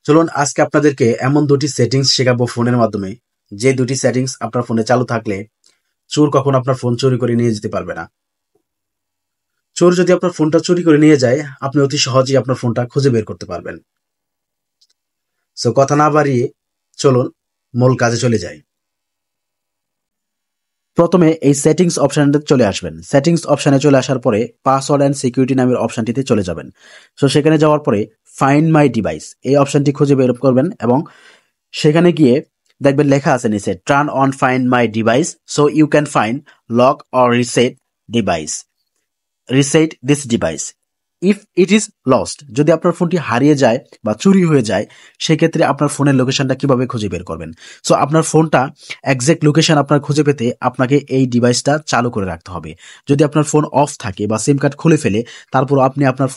চলুন আজকে আপনাদেরকে এমন দুটি সেটিংস শেখাবো ফোনের মাধ্যমে, যে দুটি সেটিংস আপনার ফোনে চালু থাকলে চোর কখনো আপনার ফোন চুরি করে নিয়ে যেতে পারবে না। চোর যদি আপনার ফোনটা চুরি করে নিয়ে যায়, আপনি অতি সহজেই আপনার ফোনটা খুঁজে বের করতে পারবেন। সো কথা না বাড়িয়ে চলুন মূল কাজে চলে যাই। প্রথমে এই সেটিংস অপশনটিতে চলে আসবেন। সেটিংস অপশনে চলে আসার পরে পাসওয়ার্ড অ্যান্ড সিকিউরিটি নামের অপশনটিতে চলে যাবেন। সো সেখানে যাওয়ার পরে ফাইন্ড মাই ডিভাইস এই অপশনটি খুঁজে বের করবেন এবং সেখানে গিয়ে দেখবেন লেখা আছে নিচে turn on find my device so you can find lock or reset this device if it is lost. যদি আপনার ফোনটি হারিয়ে যায় বা চুরি হয়ে যায়, সেক্ষেত্রে আপনার ফোনের লোকেশনটা কিভাবে খুঁজে বের করবেন। সো আপনার ফোনটা এক্সাক্ট লোকেশন আপনার খুঁজে পেতে আপনাকে এই ডিভাইসটা চালু করে রাখতে হবে। যদি আপনার ফোন অফ থাকে বা সিম কার্ড খুলে ফেলে, তারপর আপনি আপনার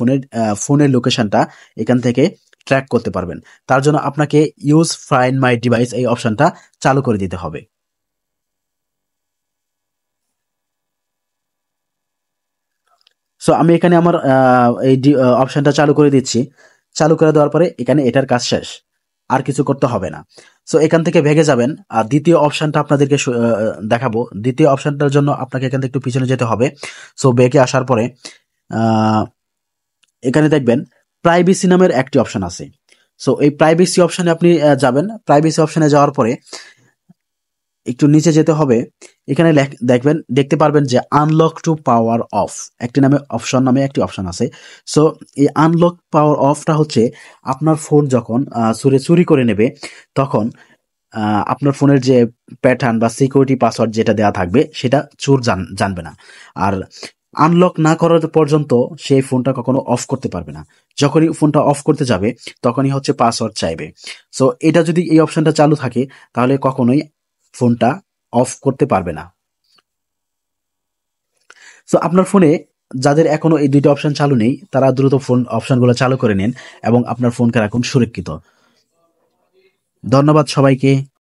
ফোনের লোকেশনটা এখান থেকে ট্র্যাক করতে পারবেন। তার জন্য আপনাকে ইউজ ফাইন্ড মাই ডিভাইস এই অপশনটা চালু করে দিতে হবে। সো আমি এখানে আমার এই অপশনটা চালু করে দিচ্ছি। চালু করে দেওয়ার পরে এখানে এটার কাজ শেষ, আর কিছু করতে হবে না। সো এখান থেকে ভেগে যাবেন আর দ্বিতীয় অপশনটা আপনাদেরকে দেখাবো। দ্বিতীয় অপশনটার জন্য আপনাকে এখান থেকে একটু পিছনে যেতে হবে। সো বেঁকে আসার পরে আহ, এখানে দেখবেন প্রাইভেসি নামের একটি অপশন আছে। সো এই প্রাইভেসি অপশনে আপনি যাবেন। প্রাইভেসি অপশনে যাওয়ার পরে একটু নিচে যেতে হবে। এখানে দেখতে পারবেন যে আনলক টু পাওয়ার অফ নামে একটি অপশন আছে। সো এই আনলক পাওয়ার অফটা হচ্ছে আপনার ফোন যখন চুরি করে নেবে, তখন আপনার ফোনের যে প্যাটার্ন বা সিকিউরিটি পাসওয়ার্ড যেটা দেওয়া থাকবে সেটা চোর জানবে না। আর আনলক না করার পর্যন্ত সেই ফোনটা কখনো অফ করতে পারবে না। যখনই ফোনটা অফ করতে যাবে তখনই হচ্ছে পাসওয়ার্ড চাইবে। সো এটা যদি এই অপশনটা চালু থাকে, তাহলে কখনোই ফোনটা অফ করতে পারবে না। সো আপনার ফোনে যাদের এখনো এই দুইটা অপশন চালু নেই, তারা দ্রুত ফোন অপশনগুলো চালু করে নিন এবং আপনার ফোনকে রাখুন সুরক্ষিত। ধন্যবাদ সবাইকে।